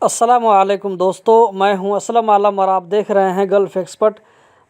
अस्सलामुअलैकुम दोस्तों, मैं हूं असलम आलम और आप देख रहे हैं गल्फ़ एक्सपर्ट।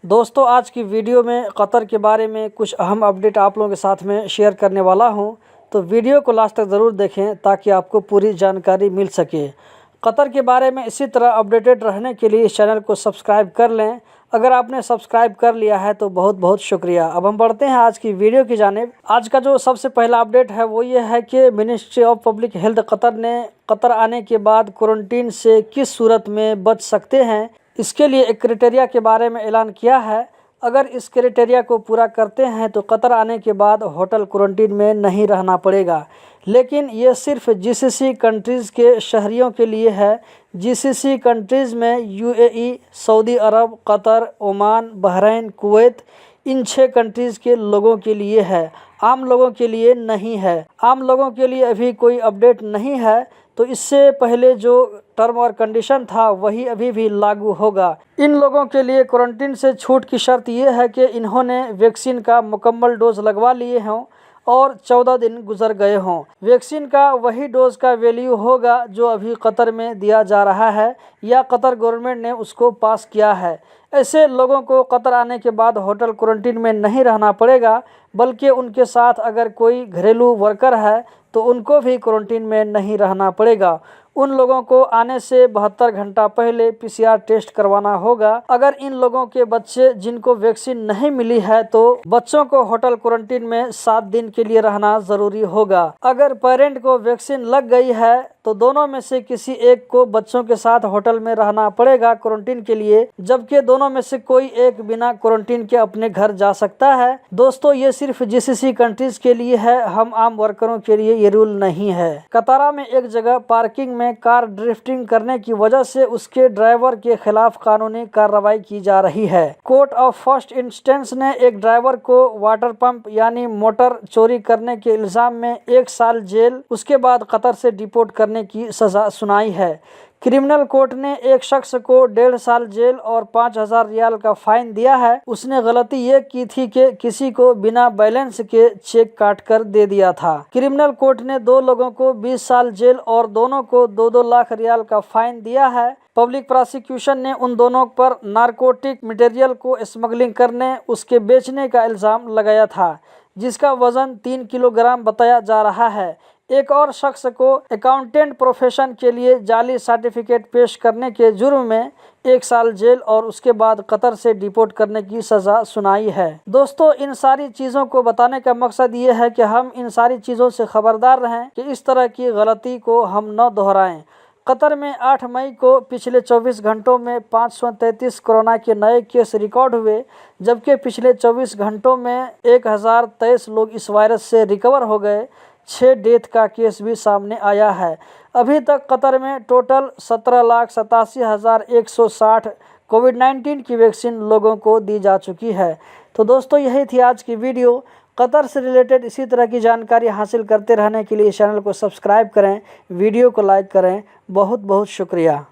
दोस्तों, आज की वीडियो में कतर के बारे में कुछ अहम अपडेट आप लोगों के साथ में शेयर करने वाला हूं, तो वीडियो को लास्ट तक ज़रूर देखें ताकि आपको पूरी जानकारी मिल सके। कतर के बारे में इसी तरह अपडेटेड रहने के लिए इस चैनल को सब्सक्राइब कर लें। अगर आपने सब्सक्राइब कर लिया है तो बहुत बहुत शुक्रिया। अब हम बढ़ते हैं आज की वीडियो की जानिब। आज का जो सबसे पहला अपडेट है वो ये है कि ministry of public health Qatar ने कतर आने के बाद क्वारंटीन से किस सूरत में बच सकते हैं, इसके लिए एक क्राइटेरिया के बारे में ऐलान किया है। अगर इस क्राइटेरिया को पूरा करते हैं तो कतर आने के बाद होटल क्वारंटीन में नहीं रहना पड़ेगा, लेकिन ये सिर्फ जीसीसी कंट्रीज़ के शहरियों के लिए है। जीसीसी कंट्रीज़ में यूएई, सऊदी अरब, कतर, ओमान, बहरीन, कुवैत, इन 6 कंट्रीज़ के लोगों के लिए है, आम लोगों के लिए नहीं है। आम लोगों के लिए अभी कोई अपडेट नहीं है, तो इससे पहले जो टर्म और कंडीशन था वही अभी भी लागू होगा। इन लोगों के लिए क्वारंटीन से छूट की शर्त ये है कि इन्होंने वैक्सीन का मुकम्मल डोज लगवा लिए हों और 14 दिन गुजर गए हों। वैक्सीन का वही डोज का वैल्यू होगा जो अभी कतर में दिया जा रहा है या कतर गवर्नमेंट ने उसको पास किया है। ऐसे लोगों को कतर आने के बाद होटल क्वारंटीन में नहीं रहना पड़ेगा, बल्कि उनके साथ अगर कोई घरेलू वर्कर है तो उनको भी क्वारंटीन में नहीं रहना पड़ेगा। उन लोगों को आने से 72 घंटा पहले पीसीआर टेस्ट करवाना होगा। अगर इन लोगों के बच्चे जिनको वैक्सीन नहीं मिली है तो बच्चों को होटल क्वारंटीन में 7 दिन के लिए रहना ज़रूरी होगा। अगर पेरेंट को वैक्सीन लग गई है तो दोनों में से किसी एक को बच्चों के साथ होटल में रहना पड़ेगा क्वारंटीन के लिए, जबकि दोनों में से कोई एक बिना क्वारंटीन के अपने घर जा सकता है। दोस्तों, ये सिर्फ जीसीसी कंट्रीज के लिए है, हम आम वर्करों के लिए ये रूल नहीं है। कतारा में एक जगह पार्किंग में कार ड्रिफ्टिंग करने की वजह से उसके ड्राइवर के खिलाफ कानूनी कार्रवाई की जा रही है। कोर्ट ऑफ फर्स्ट इंस्टेंस ने एक ड्राइवर को वाटर पंप यानी मोटर चोरी करने के इल्जाम में 1 साल जेल, उसके बाद कतर से डिपोर्ट करने की सजा सुनाई है। क्रिमिनल कोर्ट ने एक शख्स को 1.5 साल जेल और 5,000 रियाल का फाइन दिया है। उसने गलती ये की थी कि किसी को बिना बैलेंस के चेक काट कर दे दिया था। क्रिमिनल कोर्ट ने 2 लोगों को 20 साल जेल और दोनों को 2-2 लाख रियाल का फाइन दिया है। पब्लिक प्रोसिक्यूशन ने उन दोनों पर नारकोटिक मटेरियल को स्मगलिंग करने, उसके बेचने का इल्ज़ाम लगाया था, जिसका वजन 3 किलोग्राम बताया जा रहा है। एक और शख्स को अकाउंटेंट प्रोफेशन के लिए जाली सर्टिफिकेट पेश करने के जुर्म में 1 साल जेल और उसके बाद कतर से डिपोर्ट करने की सज़ा सुनाई है। दोस्तों, इन सारी चीज़ों को बताने का मकसद ये है कि हम इन सारी चीज़ों से खबरदार रहें कि इस तरह की गलती को हम न दोहराएं। कतर में 8 मई को पिछले 24 घंटों में 533 कोरोना के नए केस रिकॉर्ड हुए, जबकि पिछले 24 घंटों में 1023 लोग इस वायरस से रिकवर हो गए। 6 डेथ का केस भी सामने आया है। अभी तक कतर में टोटल 17,87,160 कोविड-19 की वैक्सीन लोगों को दी जा चुकी है। तो दोस्तों, यही थी आज की वीडियो। कतर से रिलेटेड इसी तरह की जानकारी हासिल करते रहने के लिए चैनल को सब्सक्राइब करें, वीडियो को लाइक करें। बहुत बहुत शुक्रिया।